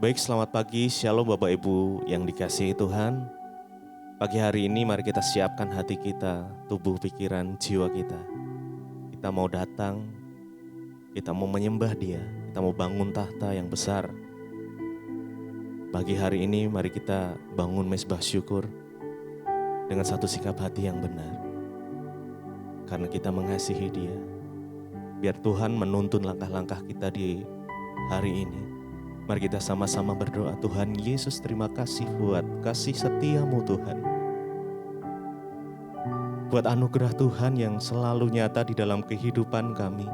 Baik, selamat pagi, shalom Bapak Ibu yang dikasihi Tuhan. Pagi hari ini mari kita siapkan hati kita, tubuh, pikiran, jiwa kita. Kita mau datang, kita mau menyembah Dia, kita mau bangun tahta yang besar. Pagi hari ini mari kita bangun mezbah syukur dengan satu sikap hati yang benar. Karena kita mengasihi Dia. Biar Tuhan menuntun langkah-langkah kita di hari ini. Mari kita sama-sama berdoa. Tuhan Yesus, terima kasih buat kasih setia-Mu Tuhan. Buat anugerah Tuhan yang selalu nyata di dalam kehidupan kami.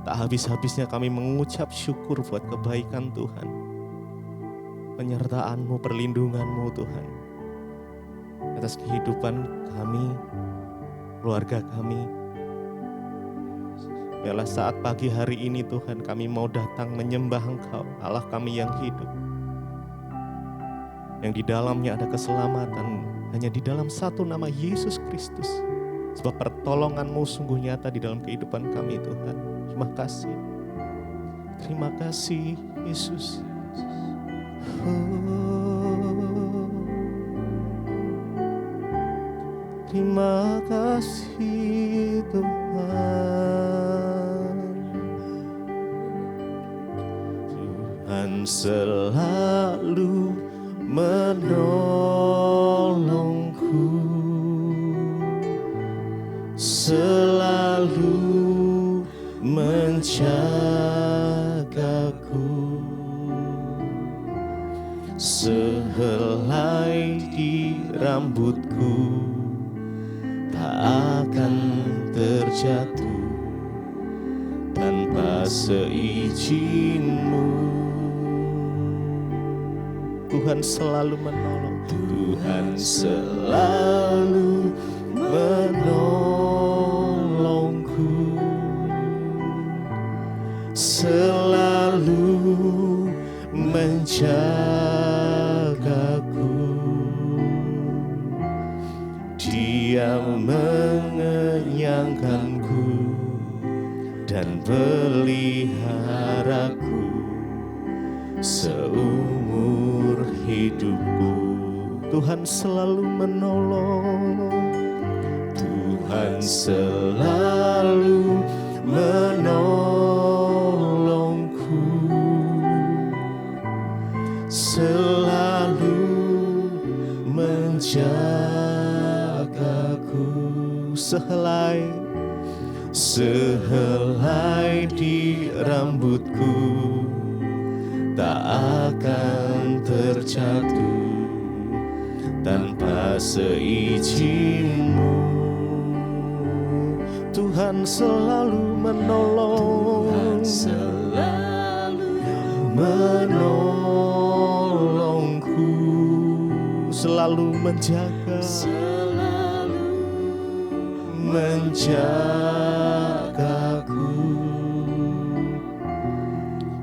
Tak habis-habisnya kami mengucap syukur buat kebaikan Tuhan. Penyertaan-Mu, perlindungan-Mu Tuhan. Atas kehidupan kami, keluarga kami. Biarlah saat pagi hari ini Tuhan kami mau datang menyembah Engkau, Allah kami yang hidup. Yang di dalamnya ada keselamatan, hanya di dalam satu nama Yesus Kristus. Sebab pertolongan-Mu sungguh nyata di dalam kehidupan kami Tuhan. Terima kasih. Terima kasih Yesus. Terima kasih Tuhan. Tuhan selalu menolongku, selalu menjagaku, sehelai di rambutku tak akan terjatuh tanpa seizin-Mu. Tuhan selalu menolong. Tuhan selalu menolongku, selalu menjagaku. Dia mengenyangkanku dan peliharaku seumur hidupku. Tuhan selalu menolong. Tuhan selalu menolongku, selalu menjagaku, sehelai di rambutku tak akan terjatuh tanpa seizin-Mu. Tuhan selalu menolong. Tuhan selalu menolongku, selalu menjaga, selalu menjagaku.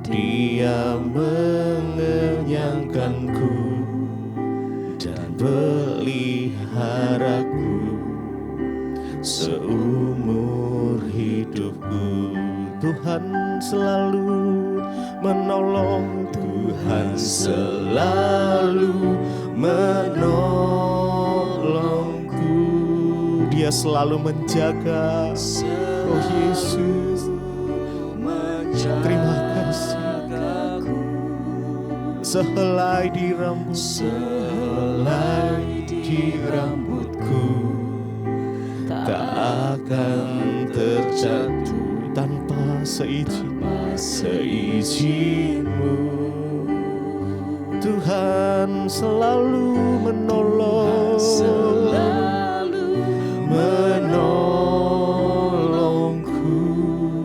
Dia mengenyangkanku dan peliharaku seumur hidupku. Tuhan selalu menolong. Tuhan selalu menolongku. Dia selalu menjaga. Oh Yesus, terima kasih. Sehelai di rambutku tak akan terjatuh tanpa seizin-Mu. Tuhan selalu menolong, menolongku,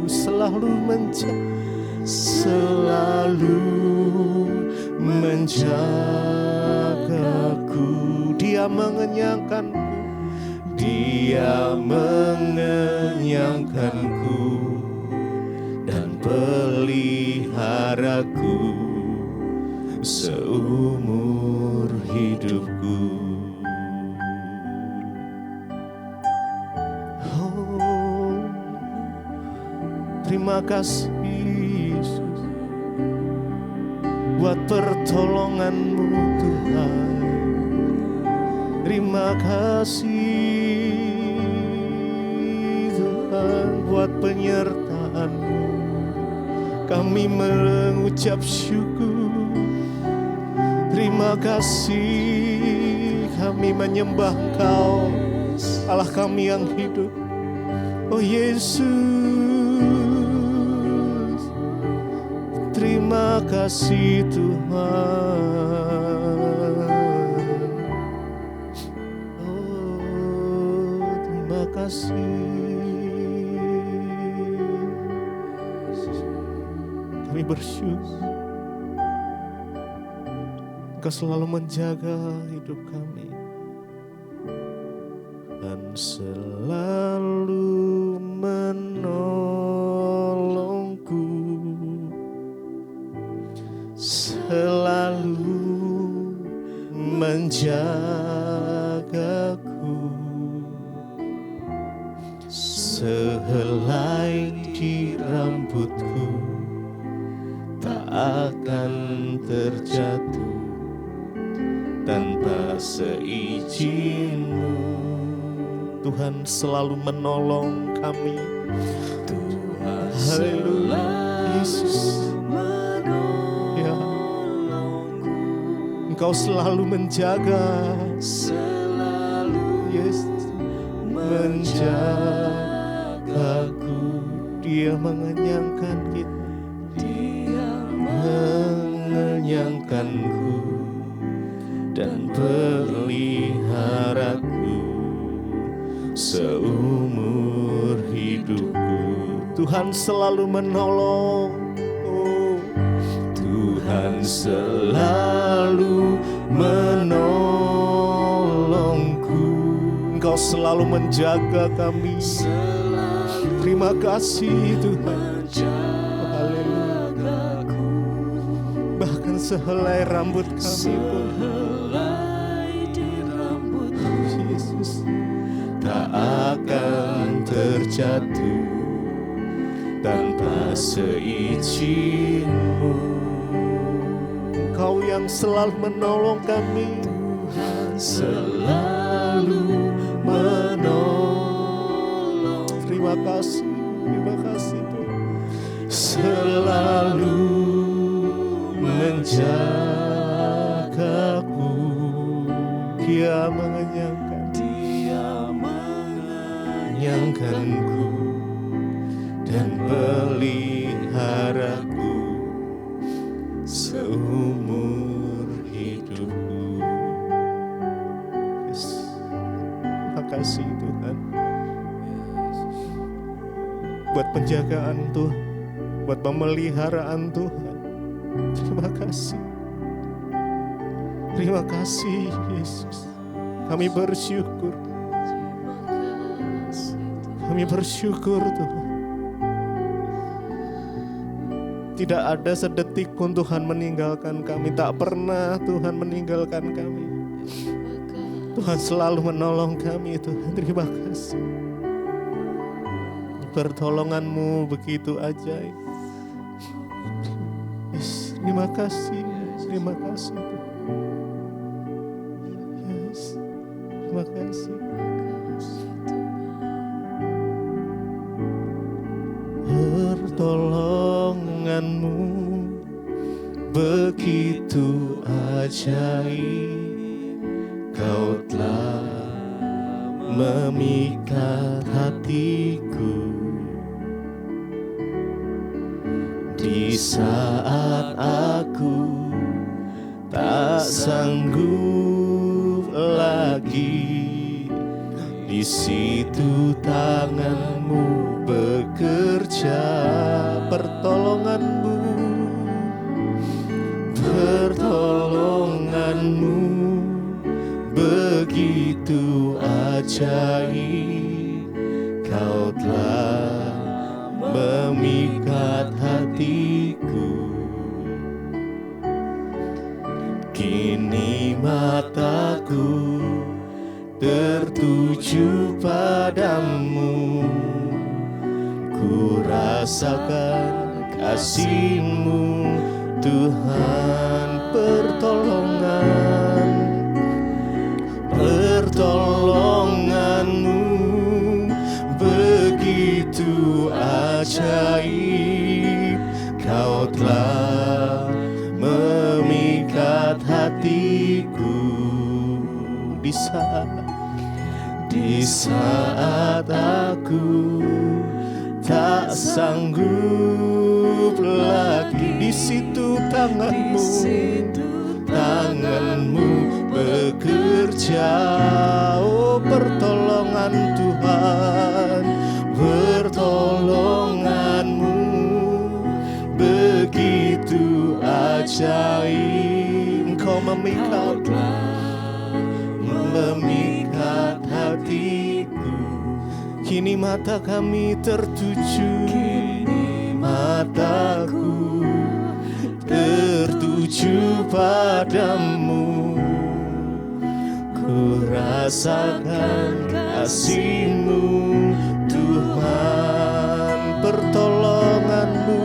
selalu menjagaku. Dia mengenyangkanku, Dia mengenyangkanku dan peliharaku seumur hidupku. Oh, terima kasih Yesus buat pertolongan-Mu Tuhan. Terima kasih Tuhan buat penyertaan-Mu. Kami mengucap syukur. Terima kasih, kami menyembah Engkau, Allah kami yang hidup. Oh Yesus, terima kasih Tuhan. Oh, terima kasih. Kami bersyukur Engkau selalu menjaga hidup kami dan selalu menolongku, selalu menjagaku. Sehelai di rambutku tak akan terjatuh tanpa seizin-Mu. Tuhan selalu menolong kami. Tuhan Haleluya, Yesus. Ya, Engkau selalu menjaga, selalu Yesus, menjagaku. Dia mengenyangkan kita, Dia mengenyangkanku dan peliharaku seumur hidupku. Tuhan selalu menolong. Oh, Tuhan selalu menolongku. Engkau selalu menjaga kami. Terima kasih Tuhan. Haleluya. Bahkan sehelai rambut kami pun, Yesus, tak akan terjatuh tanpa seizin-Mu. Engkau yang selalu menolong kami. Tuhan Selalu menolong. Terima kasih Tuhan. Selalu menjagaku. Dia mengenyangkanku dan peliharaku seumur hidupku. Yes. Terima kasih Tuhan buat penjagaan Tuhan, buat pemeliharaan Tuhan. Terima kasih. Terima kasih Yesus. Kami bersyukur. Kami bersyukur Tuhan. Tidak ada sedetik pun Tuhan meninggalkan kami. Tak pernah Tuhan meninggalkan kami. Tuhan selalu menolong kami Tuhan. Terima kasih. Pertolongan-Mu begitu ajaib. Yes, terima kasih. Terima kasih Tuhan. Yes, terima kasih. Pertolongan-Mu begitu ajaib. Kau telah memikat hatiku di saat aku tak sanggup lagi. Di situ tangan-Mu bekerja. Pertolongan-Mu begitu ajaib. Kau telah memikat hatiku. Kini mataku tertuju padamu. Ku rasakan kasih-Mu Tuhan pertolongan-Mu begitu ajaib. Kau telah memikat hatiku di saat aku tak sanggup lagi. Di situ tanganmu bekerja. Oh, pertolongan Tuhan, pertolongan-Mu begitu ajaib. Engkau memikat hatiku. Kini mata kami mataku tertuju padamu. Ku rasakan kasih-Mu Tuhan, pertolongan-Mu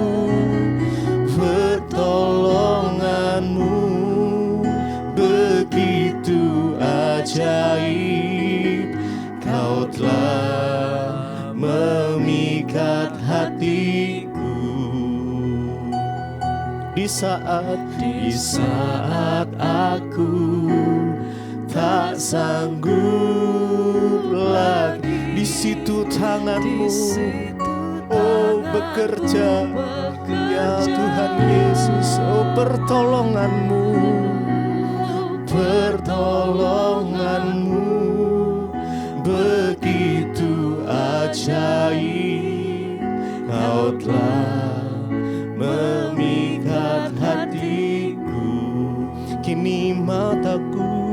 begitu ajaib. Kau telah memikat hatiku. Di saat aku tak sanggup lagi, di situ tangan-Mu oh bekerja. Ya Tuhan Yesus, oh pertolongan-Mu begitu ajaib. Kau telah memikat hatiku. Kini mataku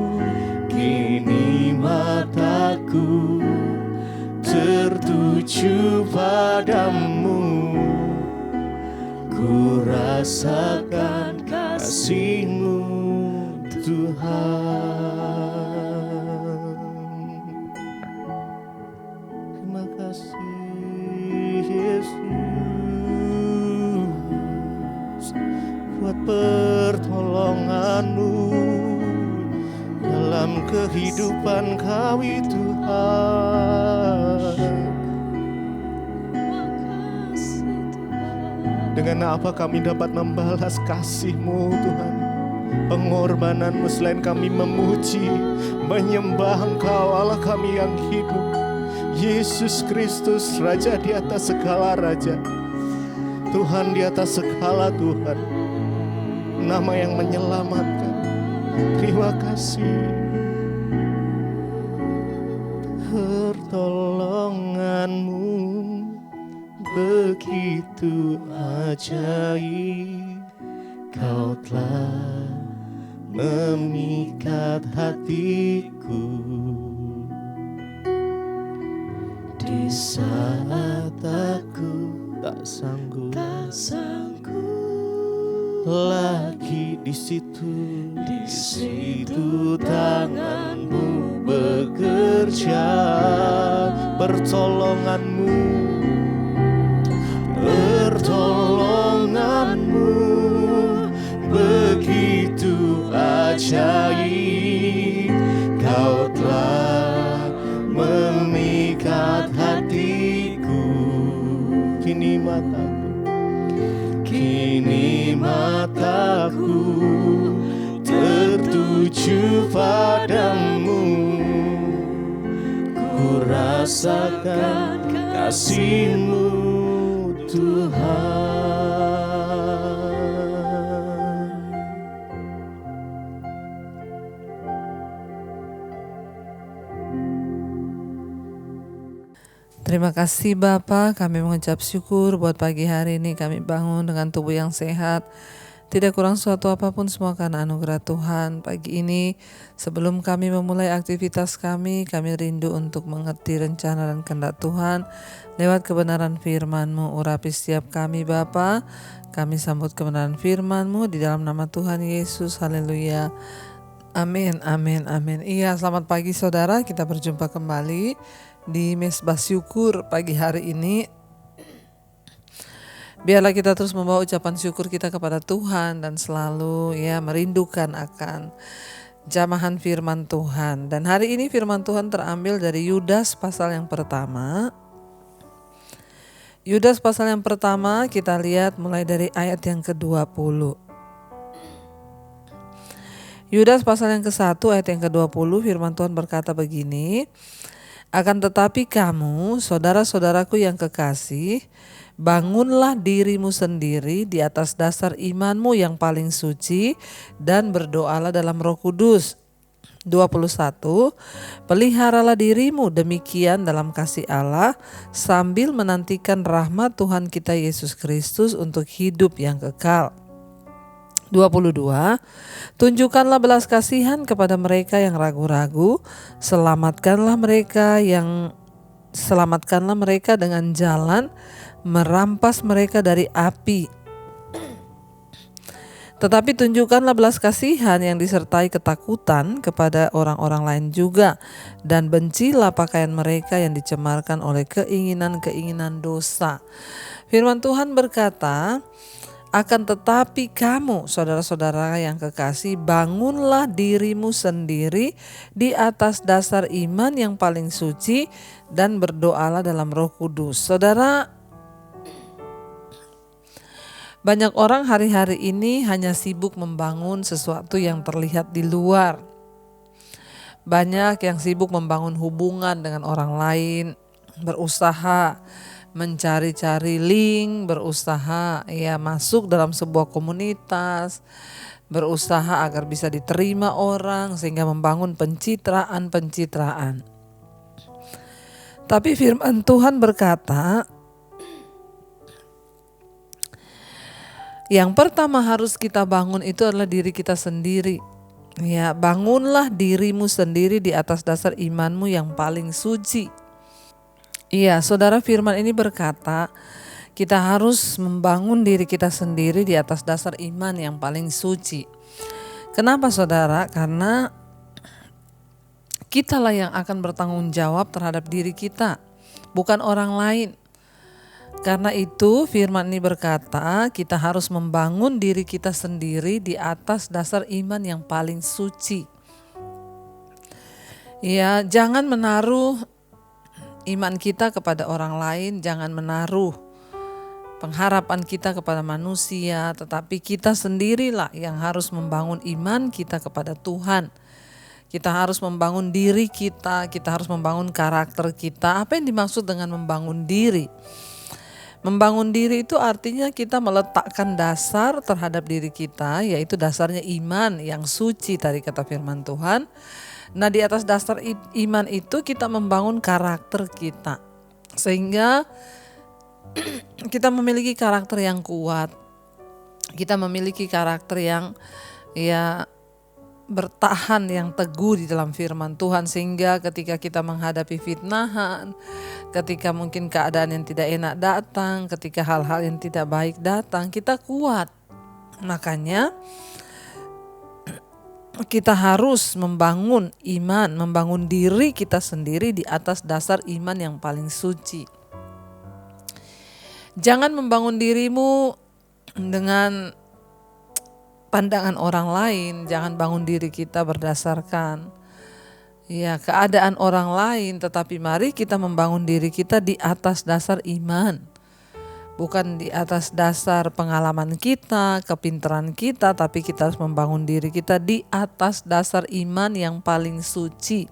tertuju padamu. Ku rasakan kasih-Mu Tuhan. Terima kasih Yesus buat pertolongan-Mu dalam kehidupan kami Tuhan. Dengan apa kami dapat membalas kasih-Mu Tuhan, pengorbanan-Mu selain kami memuji, menyembah Engkau Allah kami yang hidup, Yesus Kristus, Raja di atas segala raja, Tuhan di atas segala Tuhan, nama yang menyelamatkan. Terima kasih. Pertolongan-Mu begitu ajaib. Kau telah memikat hatiku. Di saat aku tak sanggup lagi, di situ tangan-Mu bekerja. Pertolongan-Mu begitu ajaib. Kau telah memikat hatiku. Kini mataku tertuju padamu. Ku rasakan kasih-Mu Tuhan. Terima kasih Bapa, kami mengucap syukur buat pagi hari ini kami bangun dengan tubuh yang sehat. Tidak kurang suatu apapun, semua karena anugerah Tuhan. Pagi ini sebelum kami memulai aktivitas kami rindu untuk mengerti rencana dan kehendak Tuhan lewat kebenaran firman-Mu. Urapi setiap kami Bapa, kami sambut kebenaran firman-Mu di dalam nama Tuhan Yesus. Haleluya. Amin, amin, amin. Iya, selamat pagi saudara, kita berjumpa kembali di Mesbah Syukur pagi hari ini. Biarlah kita terus membawa ucapan syukur kita kepada Tuhan dan selalu merindukan akan jamahan firman Tuhan. Dan hari ini firman Tuhan terambil dari Yudas pasal yang pertama. Yudas pasal yang pertama kita lihat mulai dari ayat yang ke-20. Yudas pasal yang ke-1 ayat yang ke-20 firman Tuhan berkata begini. Akan tetapi kamu, saudara-saudaraku yang kekasih, bangunlah dirimu sendiri di atas dasar imanmu yang paling suci dan berdoalah dalam Roh Kudus. 21. Peliharalah dirimu demikian dalam kasih Allah sambil menantikan rahmat Tuhan kita Yesus Kristus untuk hidup yang kekal. 22. Tunjukkanlah belas kasihan kepada mereka yang ragu-ragu, selamatkanlah mereka dengan jalan, merampas mereka dari api. Tetapi tunjukkanlah belas kasihan yang disertai ketakutan kepada orang-orang lain juga, dan bencilah pakaian mereka yang dicemarkan oleh keinginan-keinginan dosa. Firman Tuhan berkata, akan tetapi kamu, saudara-saudara yang kekasih, bangunlah dirimu sendiri di atas dasar iman yang paling suci dan berdoalah dalam Roh Kudus. Saudara, banyak orang hari-hari ini hanya sibuk membangun sesuatu yang terlihat di luar. Banyak yang sibuk membangun hubungan dengan orang lain, berusaha mencari-cari link, berusaha masuk dalam sebuah komunitas, berusaha agar bisa diterima orang sehingga membangun pencitraan. Tapi firman Tuhan berkata, yang pertama harus kita bangun itu adalah diri kita sendiri. Bangunlah dirimu sendiri di atas dasar imanmu yang paling suci. Saudara, firman ini berkata kita harus membangun diri kita sendiri di atas dasar iman yang paling suci. Kenapa saudara? Karena kitalah yang akan bertanggung jawab terhadap diri kita, bukan orang lain. Karena itu firman ini berkata kita harus membangun diri kita sendiri di atas dasar iman yang paling suci. Jangan menaruh iman kita kepada orang lain, jangan menaruh pengharapan kita kepada manusia, tetapi kita sendirilah yang harus membangun iman kita kepada Tuhan. Kita harus membangun diri kita harus membangun karakter kita. Apa yang dimaksud dengan membangun diri? Membangun diri itu artinya kita meletakkan dasar terhadap diri kita, yaitu dasarnya iman yang suci tadi kata firman Tuhan. Nah, di atas dasar iman itu kita membangun karakter kita. Sehingga kita memiliki karakter yang kuat. Kita memiliki karakter yang bertahan, yang teguh di dalam firman Tuhan. Sehingga ketika kita menghadapi fitnahan, ketika mungkin keadaan yang tidak enak datang, ketika hal-hal yang tidak baik datang, kita kuat. Makanya kita harus membangun iman, membangun diri kita sendiri di atas dasar iman yang paling suci. Jangan membangun dirimu dengan pandangan orang lain, jangan bangun diri kita berdasarkan keadaan orang lain, tetapi mari kita membangun diri kita di atas dasar iman. Bukan di atas dasar pengalaman kita, kepintaran kita, tapi kita harus membangun diri kita di atas dasar iman yang paling suci.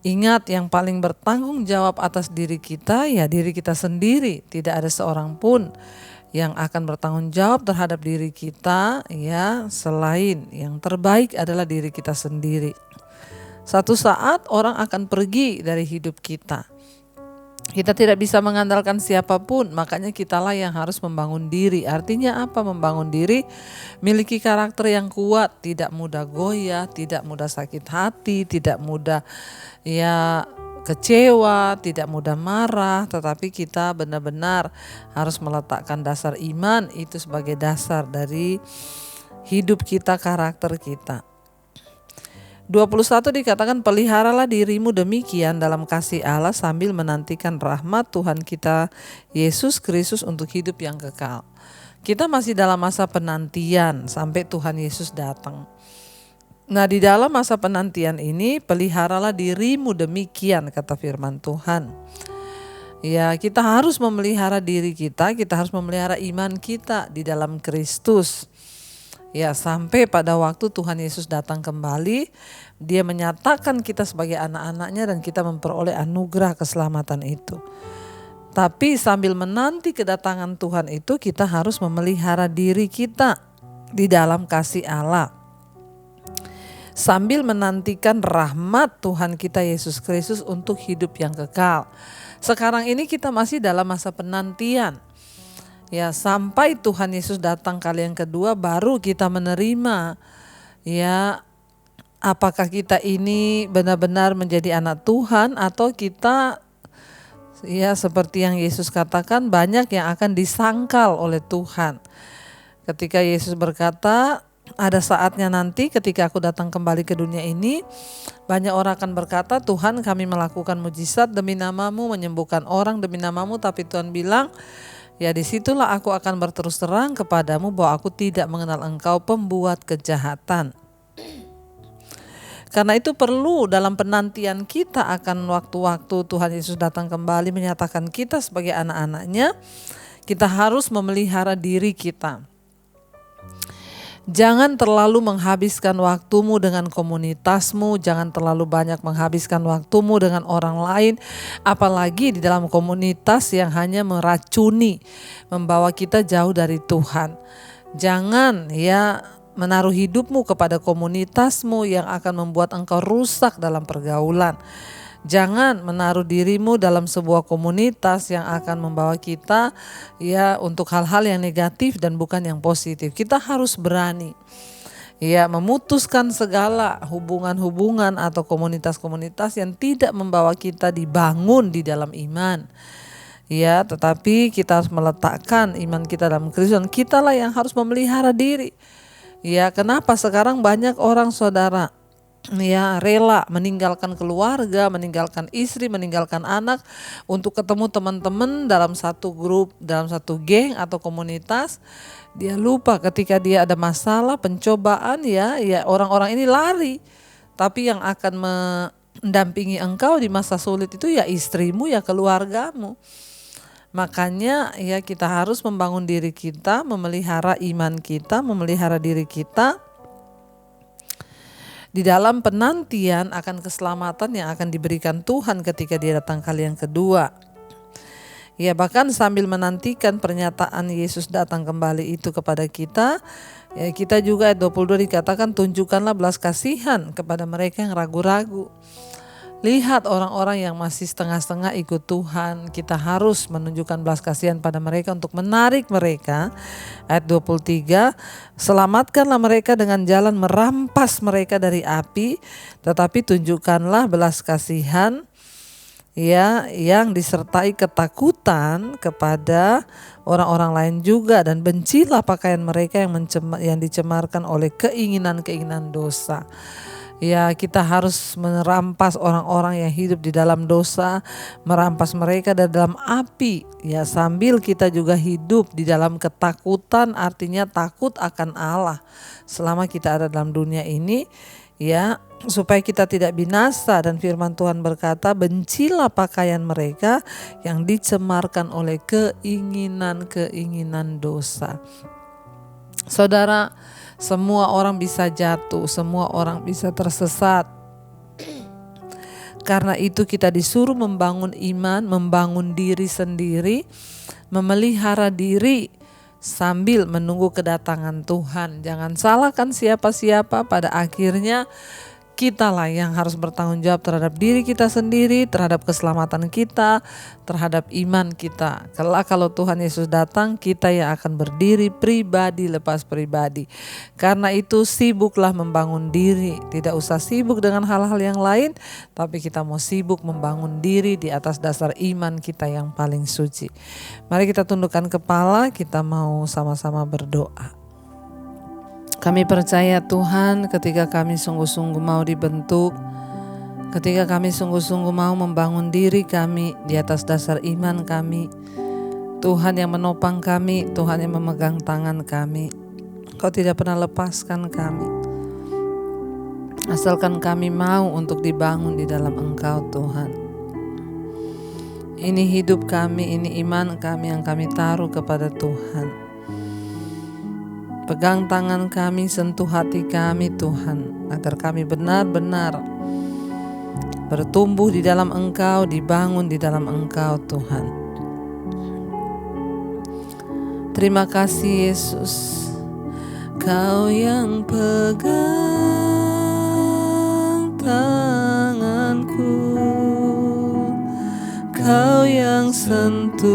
Ingat, yang paling bertanggung jawab atas diri kita diri kita sendiri. Tidak ada seorang pun yang akan bertanggung jawab terhadap diri kita selain yang terbaik adalah diri kita sendiri. Satu saat orang akan pergi dari hidup kita. Kita tidak bisa mengandalkan siapapun, makanya kitalah yang harus membangun diri. Artinya apa membangun diri? Miliki karakter yang kuat, tidak mudah goyah, tidak mudah sakit hati, tidak mudah kecewa, tidak mudah marah, tetapi kita benar-benar harus meletakkan dasar iman itu sebagai dasar dari hidup kita, karakter kita. 21 dikatakan, peliharalah dirimu demikian dalam kasih Allah sambil menantikan rahmat Tuhan kita Yesus Kristus untuk hidup yang kekal. Kita masih dalam masa penantian sampai Tuhan Yesus datang. Nah, di dalam masa penantian ini, peliharalah dirimu demikian, kata firman Tuhan. Ya, kita harus memelihara diri kita harus memelihara iman kita di dalam Kristus. Ya, sampai pada waktu Tuhan Yesus datang kembali, Dia menyatakan kita sebagai anak-anaknya dan kita memperoleh anugerah keselamatan itu. Tapi sambil menanti kedatangan Tuhan itu, kita harus memelihara diri kita di dalam kasih Allah. Sambil menantikan rahmat Tuhan kita Yesus Kristus untuk hidup yang kekal. Sekarang ini kita masih dalam masa penantian. Ya, sampai Tuhan Yesus datang kali yang kedua baru kita menerima. Ya, apakah kita ini benar-benar menjadi anak Tuhan atau kita ya seperti yang Yesus katakan, banyak yang akan disangkal oleh Tuhan. Ketika Yesus berkata, ada saatnya nanti ketika aku datang kembali ke dunia ini, banyak orang akan berkata, Tuhan, kami melakukan mujizat demi namamu, menyembuhkan orang demi namamu, tapi Tuhan bilang, ya disitulah aku akan berterus terang kepadamu bahwa aku tidak mengenal engkau, pembuat kejahatan. Karena itu perlu dalam penantian kita akan waktu-waktu Tuhan Yesus datang kembali menyatakan kita sebagai anak-anaknya, kita harus memelihara diri kita. Jangan terlalu menghabiskan waktumu dengan komunitasmu, jangan terlalu banyak menghabiskan waktumu dengan orang lain, apalagi di dalam komunitas yang hanya meracuni, membawa kita jauh dari Tuhan. Jangan ya menaruh hidupmu kepada komunitasmu yang akan membuat engkau rusak dalam pergaulan. Jangan menaruh dirimu dalam sebuah komunitas yang akan membawa kita ya untuk hal-hal yang negatif dan bukan yang positif. Kita harus berani ya memutuskan segala hubungan-hubungan atau komunitas-komunitas yang tidak membawa kita dibangun di dalam iman. Ya, tetapi kita harus meletakkan iman kita dalam Kristus dan kitalah yang harus memelihara diri. Ya, kenapa sekarang banyak orang saudara ya rela meninggalkan keluarga, meninggalkan istri, meninggalkan anak untuk ketemu teman-teman dalam satu grup, dalam satu geng atau komunitas. Dia lupa ketika dia ada masalah, pencobaan ya orang-orang ini lari. Tapi yang akan mendampingi engkau di masa sulit itu ya istrimu, ya keluargamu. Makanya ya kita harus membangun diri kita, memelihara iman kita, memelihara diri kita di dalam penantian akan keselamatan yang akan diberikan Tuhan ketika Dia datang kali yang kedua. Ya, bahkan sambil menantikan pernyataan Yesus datang kembali itu kepada kita, ya kita juga ayat 22 dikatakan, tunjukkanlah belas kasihan kepada mereka yang ragu-ragu. Lihat orang-orang yang masih setengah-setengah ikut Tuhan, kita harus menunjukkan belas kasihan pada mereka untuk menarik mereka. Ayat 23, selamatkanlah mereka dengan jalan merampas mereka dari api, tetapi tunjukkanlah belas kasihan ya yang disertai ketakutan kepada orang-orang lain juga, dan bencilah pakaian mereka yang dicemarkan oleh keinginan-keinginan dosa. Ya, kita harus merampas orang-orang yang hidup di dalam dosa, merampas mereka dari dalam api. Ya, sambil kita juga hidup di dalam ketakutan, artinya takut akan Allah selama kita ada dalam dunia ini, ya, supaya kita tidak binasa. Dan firman Tuhan berkata, bencilah pakaian mereka yang dicemarkan oleh keinginan-keinginan dosa. Saudara, semua orang bisa jatuh, semua orang bisa tersesat. Karena itu kita disuruh membangun iman, membangun diri sendiri, memelihara diri sambil menunggu kedatangan Tuhan. Jangan salahkan siapa-siapa, pada akhirnya kitalah yang harus bertanggung jawab terhadap diri kita sendiri, terhadap keselamatan kita, terhadap iman kita. Kalau Tuhan Yesus datang, kita yang akan berdiri pribadi lepas pribadi. Karena itu sibuklah membangun diri, tidak usah sibuk dengan hal-hal yang lain, tapi kita mau sibuk membangun diri di atas dasar iman kita yang paling suci. Mari kita tundukkan kepala, kita mau sama-sama berdoa. Kami percaya Tuhan, ketika kami sungguh-sungguh mau dibentuk, ketika kami sungguh-sungguh mau membangun diri kami di atas dasar iman kami, Tuhan yang menopang kami, Tuhan yang memegang tangan kami. Kau tidak pernah lepaskan kami, asalkan kami mau untuk dibangun di dalam Engkau Tuhan. Ini hidup kami, ini iman kami yang kami taruh kepada Tuhan. Pegang tangan kami, sentuh hati kami Tuhan, agar kami benar-benar bertumbuh di dalam Engkau, dibangun di dalam Engkau Tuhan. Terima kasih Yesus, Kau yang pegang tanganku, Kau yang sentuh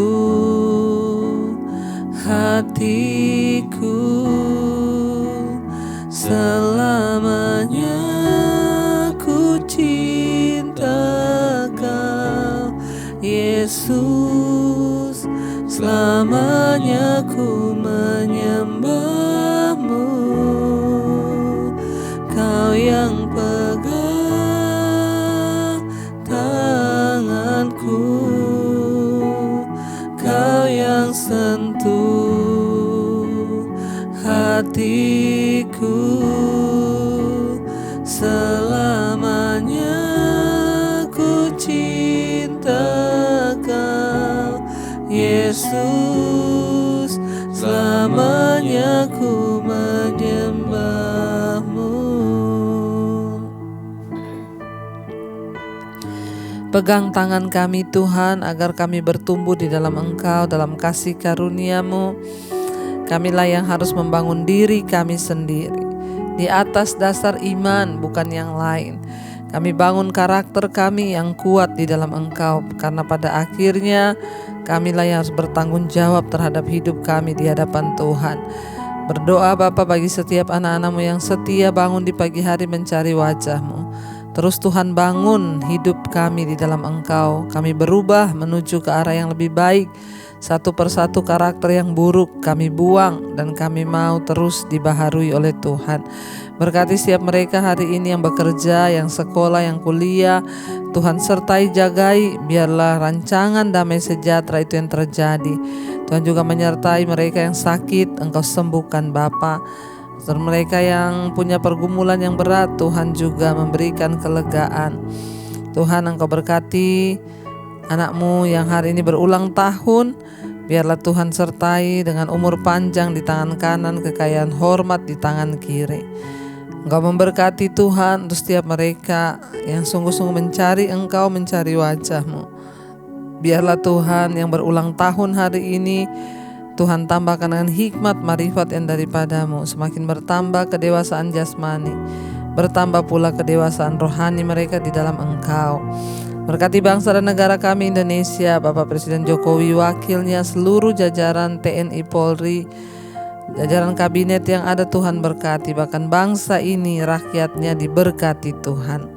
hatiku. Selamanya ku cinta Kau Yesus, selamanya ku menyembah-Mu. Kau yang pegang tanganku, Kau yang sentuh hatiku. Selamanya ku cinta Kau Yesus, selamanya ku menyembah-Mu. Pegang tangan kami Tuhan, agar kami bertumbuh di dalam Engkau, dalam kasih karunia-Mu. Kamilah yang harus membangun diri kami sendiri di atas dasar iman, bukan yang lain. Kami bangun karakter kami yang kuat di dalam Engkau, karena pada akhirnya kamilah yang harus bertanggung jawab terhadap hidup kami di hadapan Tuhan. Berdoa Bapa bagi setiap anak-anak-Mu yang setia bangun di pagi hari mencari wajah-Mu. Terus Tuhan bangun hidup kami di dalam Engkau. Kami berubah menuju ke arah yang lebih baik. Satu persatu karakter yang buruk kami buang, dan kami mau terus dibaharui oleh Tuhan. Berkati setiap mereka hari ini yang bekerja, yang sekolah, yang kuliah. Tuhan sertai, jagai, biarlah rancangan damai sejahtera itu yang terjadi. Tuhan juga menyertai mereka yang sakit, Engkau sembuhkan Bapa. Dan mereka yang punya pergumulan yang berat, Tuhan juga memberikan kelegaan. Tuhan, Engkau berkati anak-Mu yang hari ini berulang tahun. Biarlah Tuhan sertai dengan umur panjang di tangan kanan, kekayaan hormat di tangan kiri. Engkau memberkati Tuhan untuk setiap mereka yang sungguh-sungguh mencari Engkau, mencari wajah-Mu. Biarlah Tuhan yang berulang tahun hari ini, Tuhan tambahkan dengan hikmat marifat yang daripada-Mu. Semakin bertambah kedewasaan jasmani, bertambah pula kedewasaan rohani mereka di dalam Engkau. Berkati bangsa dan negara kami Indonesia, Bapak Presiden Jokowi, wakilnya, seluruh jajaran TNI Polri, jajaran kabinet yang ada Tuhan berkati. Bahkan bangsa ini, rakyatnya diberkati Tuhan.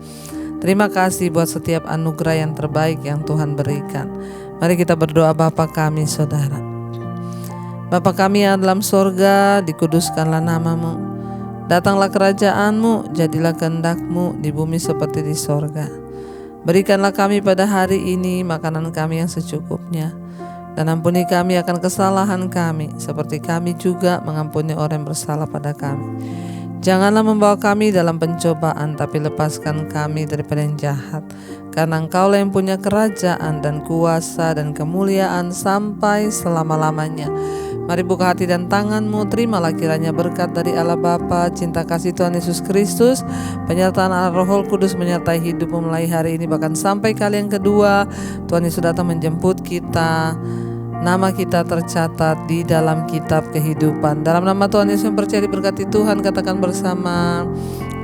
Terima kasih buat setiap anugerah yang terbaik yang Tuhan berikan. Mari kita berdoa. Bapa kami, Saudara. Bapa kami yang dalam sorga, dikuduskanlah nama-Mu. Datanglah kerajaan-Mu, jadilah kehendak-Mu di bumi seperti di sorga. Berikanlah kami pada hari ini makanan kami yang secukupnya, dan ampuni kami akan kesalahan kami, seperti kami juga mengampuni orang yang bersalah pada kami. Janganlah membawa kami dalam pencobaan, tapi lepaskan kami daripada yang jahat. Karena Engkaulah yang punya kerajaan dan kuasa dan kemuliaan sampai selama-lamanya. Mari buka hati dan tangan-Mu, terimalah kiranya berkat dari Allah Bapa, cinta kasih Tuhan Yesus Kristus, penyertaan Allah Roh Kudus menyertai hidupmu mulai hari ini bahkan sampai kali yang kedua. Tuhan Yesus datang menjemput kita, nama kita tercatat di dalam kitab kehidupan. Dalam nama Tuhan Yesus yang percaya diberkati Tuhan, katakan bersama,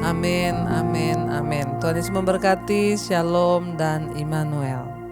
amin, amin, amin. Tuhan Yesus memberkati, shalom dan Immanuel.